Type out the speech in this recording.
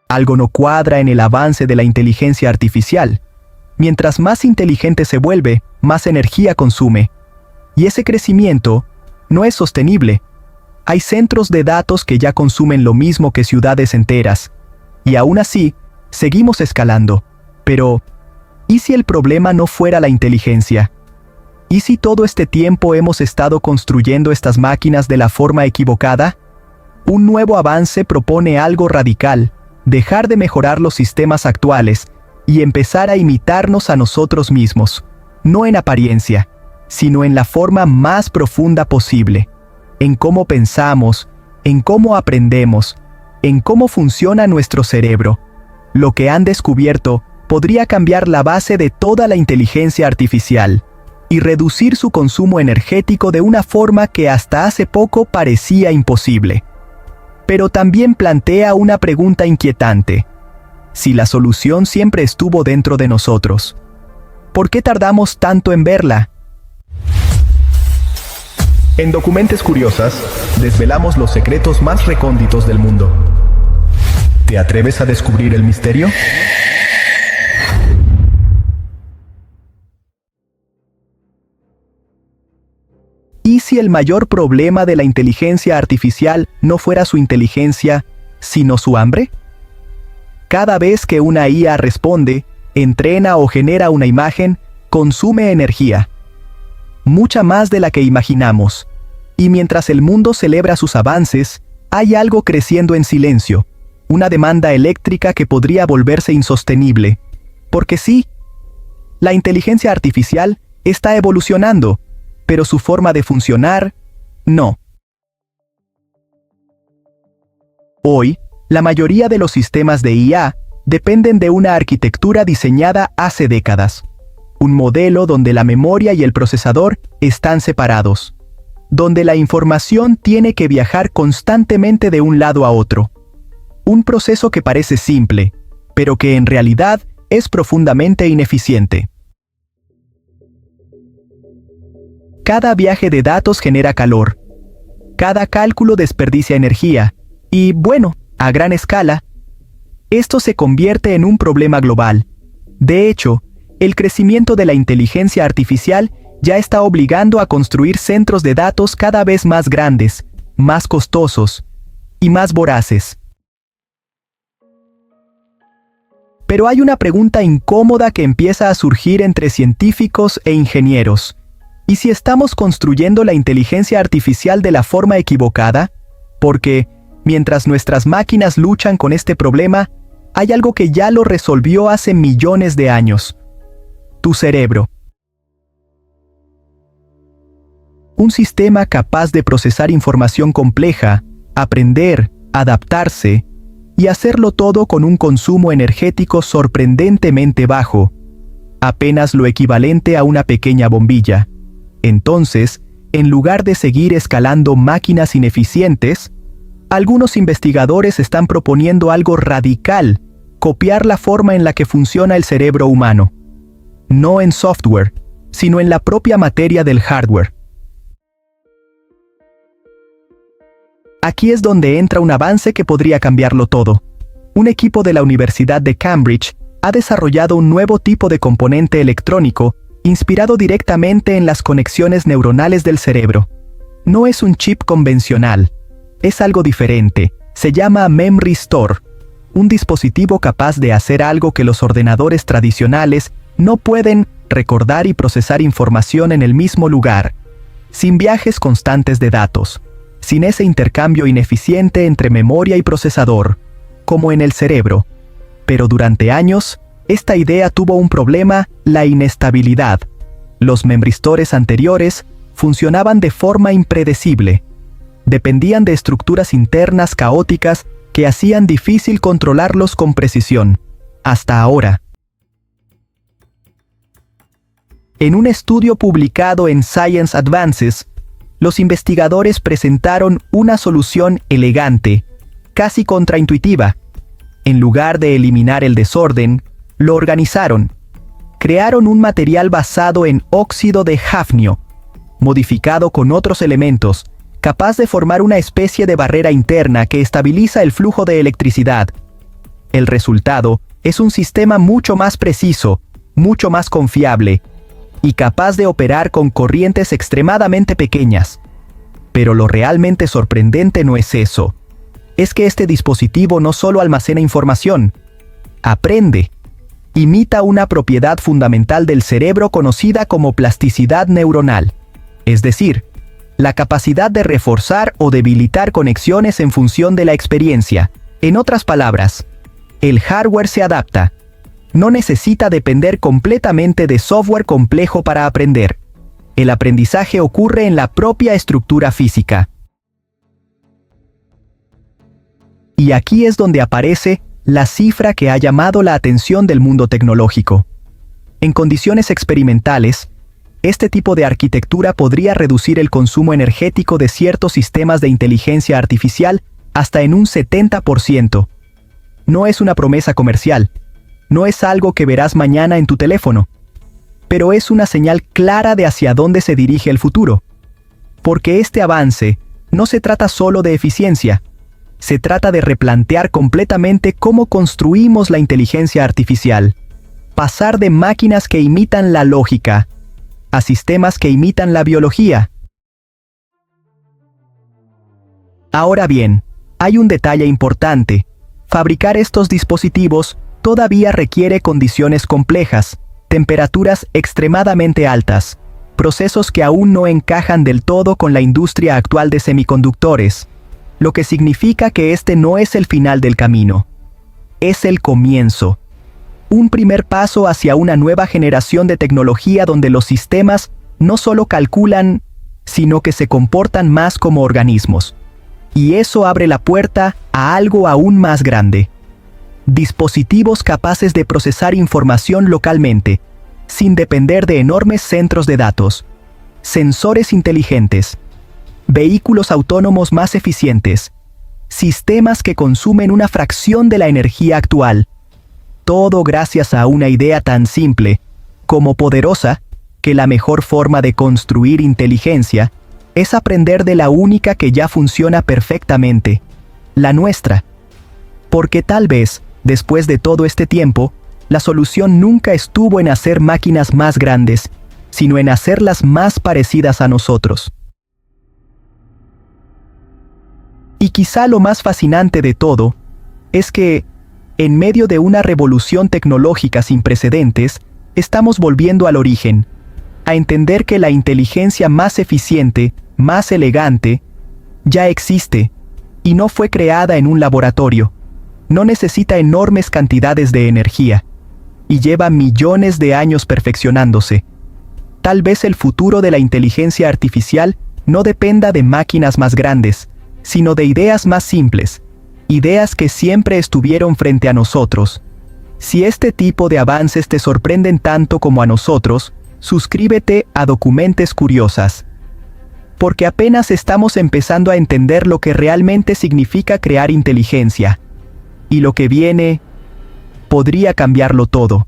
Algo no cuadra en el avance de la inteligencia artificial. Mientras más inteligente se vuelve, más energía consume. Y ese crecimiento no es sostenible. Hay centros de datos que ya consumen lo mismo que ciudades enteras. Y aún así, seguimos escalando. Pero, ¿y si el problema no fuera la inteligencia? ¿Y si todo este tiempo hemos estado construyendo estas máquinas de la forma equivocada? Un nuevo avance propone algo radical: dejar de mejorar los sistemas actuales y empezar a imitarnos a nosotros mismos, no en apariencia, sino en la forma más profunda posible, en cómo pensamos, en cómo aprendemos, en cómo funciona nuestro cerebro. Lo que han descubierto podría cambiar la base de toda la inteligencia artificial y reducir su consumo energético de una forma que hasta hace poco parecía imposible. Pero también plantea una pregunta inquietante. Si la solución siempre estuvo dentro de nosotros, ¿por qué tardamos tanto en verla? En Documentes Curiosas, desvelamos los secretos más recónditos del mundo. ¿Te atreves a descubrir el misterio? ¿Y si el mayor problema de la inteligencia artificial no fuera su inteligencia, sino su hambre? Cada vez que una IA responde, entrena o genera una imagen, consume energía. Mucha más de la que imaginamos. Y mientras el mundo celebra sus avances, hay algo creciendo en silencio. Una demanda eléctrica que podría volverse insostenible. Porque sí, la inteligencia artificial está evolucionando, pero su forma de funcionar, no. Hoy, la mayoría de los sistemas de IA dependen de una arquitectura diseñada hace décadas. Un modelo donde la memoria y el procesador están separados. Donde la información tiene que viajar constantemente de un lado a otro. Un proceso que parece simple, pero que en realidad es profundamente ineficiente. Cada viaje de datos genera calor. Cada cálculo desperdicia energía. Y, bueno, a gran escala, esto se convierte en un problema global. De hecho, el crecimiento de la inteligencia artificial ya está obligando a construir centros de datos cada vez más grandes, más costosos y más voraces. Pero hay una pregunta incómoda que empieza a surgir entre científicos e ingenieros. ¿Y si estamos construyendo la inteligencia artificial de la forma equivocada? Porque, mientras nuestras máquinas luchan con este problema, hay algo que ya lo resolvió hace millones de años. Tu cerebro. Un sistema capaz de procesar información compleja, aprender, adaptarse y hacerlo todo con un consumo energético sorprendentemente bajo, apenas lo equivalente a una pequeña bombilla. Entonces, en lugar de seguir escalando máquinas ineficientes, algunos investigadores están proponiendo algo radical: copiar la forma en la que funciona el cerebro humano. No en software, sino en la propia materia del hardware. Aquí es donde entra un avance que podría cambiarlo todo. Un equipo de la Universidad de Cambridge ha desarrollado un nuevo tipo de componente electrónico inspirado directamente en las conexiones neuronales del cerebro. No es un chip convencional, es algo diferente. Se llama Memory Store, un dispositivo capaz de hacer algo que los ordenadores tradicionales no pueden: recordar y procesar información en el mismo lugar, sin viajes constantes de datos, sin ese intercambio ineficiente entre memoria y procesador, como en el cerebro. Pero durante años, esta idea tuvo un problema: la inestabilidad. Los memristores anteriores funcionaban de forma impredecible. Dependían de estructuras internas caóticas que hacían difícil controlarlos con precisión. Hasta ahora. En un estudio publicado en Science Advances, los investigadores presentaron una solución elegante, casi contraintuitiva. En lugar de eliminar el desorden, lo organizaron. Crearon un material basado en óxido de hafnio, modificado con otros elementos, capaz de formar una especie de barrera interna que estabiliza el flujo de electricidad. El resultado es un sistema mucho más preciso, mucho más confiable y capaz de operar con corrientes extremadamente pequeñas. Pero lo realmente sorprendente no es eso. Es que este dispositivo no solo almacena información, aprende. Imita una propiedad fundamental del cerebro conocida como plasticidad neuronal, es decir, la capacidad de reforzar o debilitar conexiones en función de la experiencia. En otras palabras, el hardware se adapta. No necesita depender completamente de software complejo para aprender. El aprendizaje ocurre en la propia estructura física. Y aquí es donde aparece la cifra que ha llamado la atención del mundo tecnológico. En condiciones experimentales, este tipo de arquitectura podría reducir el consumo energético de ciertos sistemas de inteligencia artificial hasta en un 70%. No es una promesa comercial, no es algo que verás mañana en tu teléfono, pero es una señal clara de hacia dónde se dirige el futuro. Porque este avance no se trata solo de eficiencia, se trata de replantear completamente cómo construimos la inteligencia artificial, pasar de máquinas que imitan la lógica a sistemas que imitan la biología. Ahora bien, hay un detalle importante. Fabricar estos dispositivos todavía requiere condiciones complejas, temperaturas extremadamente altas, procesos que aún no encajan del todo con la industria actual de semiconductores, lo que significa que este no es el final del camino. Es el comienzo. Un primer paso hacia una nueva generación de tecnología donde los sistemas no solo calculan, sino que se comportan más como organismos. Y eso abre la puerta a algo aún más grande. Dispositivos capaces de procesar información localmente, sin depender de enormes centros de datos. Sensores inteligentes. Vehículos autónomos más eficientes. Sistemas que consumen una fracción de la energía actual. Todo gracias a una idea tan simple, como poderosa, que la mejor forma de construir inteligencia es aprender de la única que ya funciona perfectamente, la nuestra. Porque tal vez, después de todo este tiempo, la solución nunca estuvo en hacer máquinas más grandes, sino en hacerlas más parecidas a nosotros. Y quizá lo más fascinante de todo es que, en medio de una revolución tecnológica sin precedentes, estamos volviendo al origen, a entender que la inteligencia más eficiente, más elegante, ya existe, y no fue creada en un laboratorio. No necesita enormes cantidades de energía, y lleva millones de años perfeccionándose. Tal vez el futuro de la inteligencia artificial no dependa de máquinas más grandes, sino de ideas más simples, ideas que siempre estuvieron frente a nosotros. Si este tipo de avances te sorprenden tanto como a nosotros, suscríbete a Documentes Curiosas. Porque apenas estamos empezando a entender lo que realmente significa crear inteligencia. Y lo que viene podría cambiarlo todo.